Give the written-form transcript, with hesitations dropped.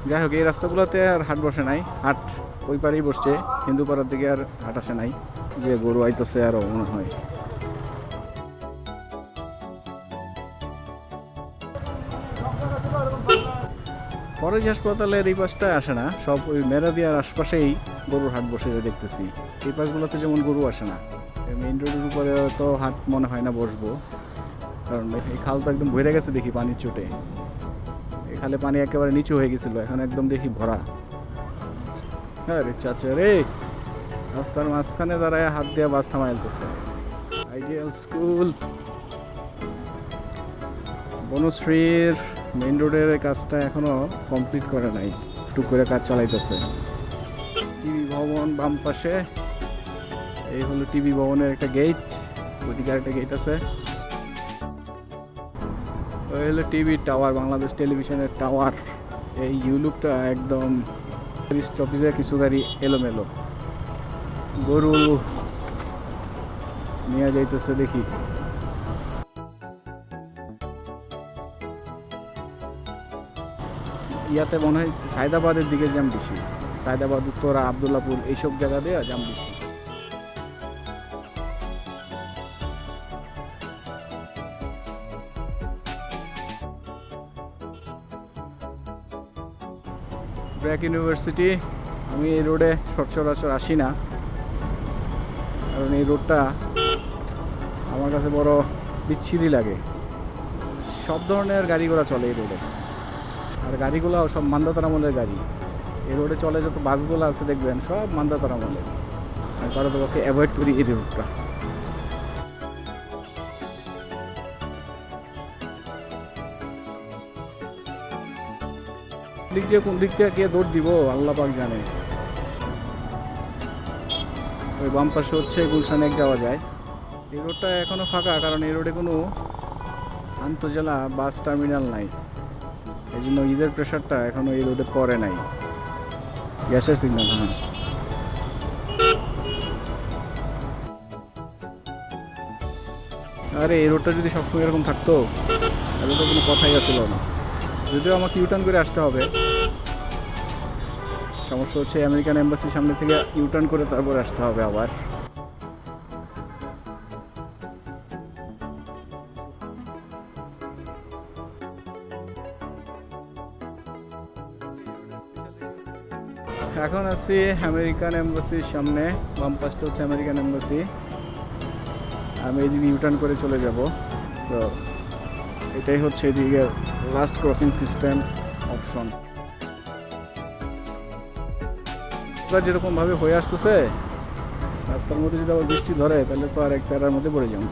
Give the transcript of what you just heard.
যাই হোক, এই রাস্তাগুলোতে আর হাট বসে নাই। হাট ওই পারেই বসছে, হিন্দু পাড়ার দিকে আর হাট আসে নাই। যে গরু আইতেছে আরও মনে হয়। ফরেজ হাসপাতালের এই পাশটায় আসে না, সব ওই মেরাদিয়ার আশপাশেই গরুর হাট বসে দেখতেছি। এই পাশগুলোতে যেমন গরু আসে না। মেইন রোডের উপরে তো হাট মনে হয় না বসবো, কারণ এই খাল তো একদম ভরে গেছে দেখি পানির চোটে। এই খালে পানি একেবারে নিচু হয়ে গেছিল, এখন একদম দেখি ভরা। হ্যাঁ রে চাচা রে, রাস্তার মাঝখানে দাঁড়ায় হাত দিয়ে বাস থামাইতেছে। আইডিয়াল স্কুল বনশ্রীর মেইন রোডের কাজটা এখনো কমপ্লিট করে নাই, টুক করে কাজ চালাইতেছে। টিভি ভবন বাম পাশে, এই হলো টিভি ভবনের একটা গেট, ওইদিকে একটা গেট আছে। ওই হলো টিভি টাওয়ার, বাংলাদেশ টেলিভিশনের টাওয়ার। এই ইউলুকটা একদম স্টপেজে কিছু গাড়ি এলোমেলো, গরু নিয়ে যাইতেছে দেখি। ইয়াতে মনে হয় সায়দাবাদের দিকে জ্যাম বেশি, সায়দাবাদ, উত্তরা, আবদুল্লাপুর এইসব জায়গা দিয়ে জ্যাম বেশি। ব্র্যাক ইউনিভার্সিটি। আমি এই রোডে সচরাচর আসি না, কারণ এই রোডটা আমার কাছে বড় বিচ্ছিরি লাগে। সব ধরনের গাড়ি ঘোড়া চলে এই রোডে, আর গাড়িগুলোও সব মান্দাতার আমলের গাড়ি। এই রোডে চলে যত বাসগুলো আছে দেখবেন সব মান্দাতার আমলের। আর পারতপক্ষে অ্যাভয়েড করি এই রোডটা। দিক দিয়ে কোন দিক থেকে কে দৌড় দিব আল্লাহ পাক জানে। ওই বাম পাশে হচ্ছে গুলশানে যাওয়া যায়। এই রোডটা এখনো ফাঁকা, কারণ এই রোডে কোনো আন্তজেলা বাস টার্মিনাল নাই। এই জন্য ঈদের প্রেশারটা এখনো এই রোডে পড়ে নাই। গ্যাসের সিগন্যাল। হ্যাঁ, আরে এই রোডটা যদি সবসময় এরকম থাকতো তাহলে তো কোনো কথাই আসছিল না। যদিও আমাকে ইউটার্ন করে আসতে হবে। সমস্যা হচ্ছে আমেরিকান এম্বাসির সামনে থেকে ইউটার্ন করে তারপর আসতে হবে আবার। এখন আছি আমেরিকান এম্বাসির সামনে, বাম পাশটা হচ্ছে আমেরিকান এম্বাসি। আমি এদিকে ইউটার্ন করে চলে যাব। তো এটাই হচ্ছে এদিকে লাস্ট ক্রসিং সিস্টেম অপশন। যেরকমভাবে হয়ে আসতেছে রাস্তার মধ্যে যদি আবার বৃষ্টি ধরে তাহলে তো আর এক প্যারার মধ্যে পড়ে যাবো।